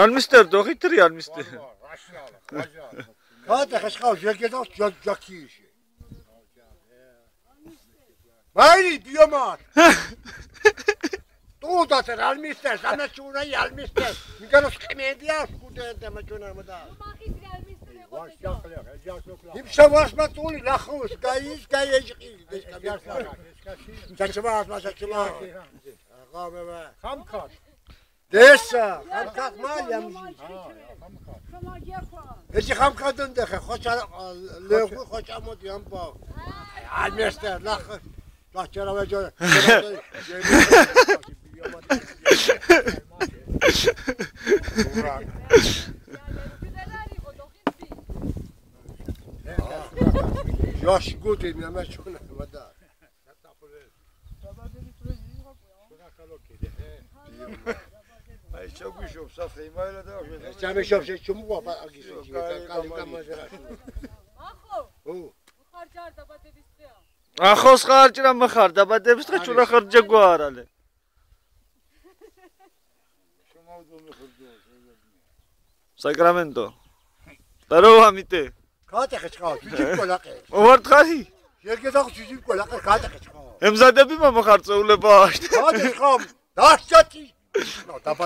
არ მისტერდო ხითრი არ მისტერ. გადა ხაშხავ ზეგედავს ჯაქიში. მაინი ბიომარ. Tuutas al mister, sana chuna y al mister. Mira los que me dias, puta de machuna moda. Himsa was matuli lakhus, gayis gayis. Saçmas masaçma. Qameva. Xamkat. Desa, xamkat malyam. Eci xamkatın da xoça leğu xoça mod yamba. Al mister lakhus. Lahçara ve jora. Yaş gudi mi çuna vada. Ay çok güzel safra imayla da. Sen şop şey çumu var agisi. Kalika mazera. Axo. Xarjar dabadebis დღეა. ახოს ხარჯრა მხარ დაბადების დღე ჩურა ხარჯა გვარალე. Sacramento. Taro amite. Kate xqav, çuçuk qolaqe. Ovartxari. Yergedaq çuçuk qolaqe kate xqav. ემზადები მომხარწეულება. Kate xqav. Daşçati.